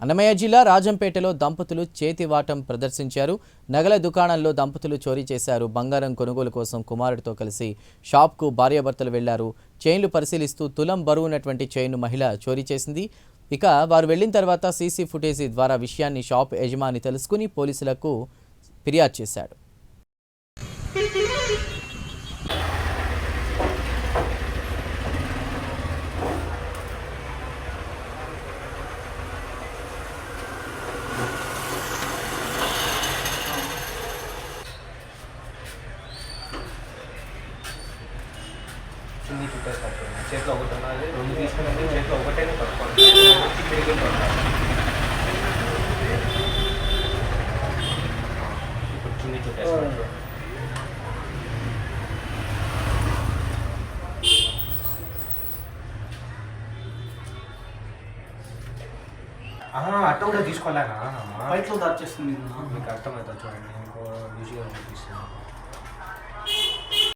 అన్నమయ్య జిల్లా రాజంపేటలో దంపతులు చేతివాటం ప్రదర్శించారు. నగల దుకాణంలో దంపతులు చోరీ చేశారు. బంగారం కొనుగోలు కోసం కుమారుడితో కలిసి షాప్కు భార్యాభర్తలు వెళ్లారు. చైన్లు పరిశీలిస్తూ తులం బరువున్నటువంటి చైన్ను మహిళ చోరీ చేసింది. ఇక వారు వెళ్లిన తర్వాత సీసీ ఫుటేజీ ద్వారా విషయాన్ని షాప్ యజమాని తెలుసుకుని పోలీసులకు ఫిర్యాదు చేశాడు. చిన్ని చుట్టేసినట్టు చేతిలో ఒకటి ఉన్నది, రెండు తీసుకున్నది చేతిలో ఒకటైనా పట్టుకోండి. ఇప్పుడు చిన్ని చుట్టేసినట్టు అట్ట కూడా తీసుకోలేనా బయటలో దాచేస్తుంది. మీకు అర్థమవుతుంది చూడండి, ఇంకో విజువల్ చూపిస్తాను.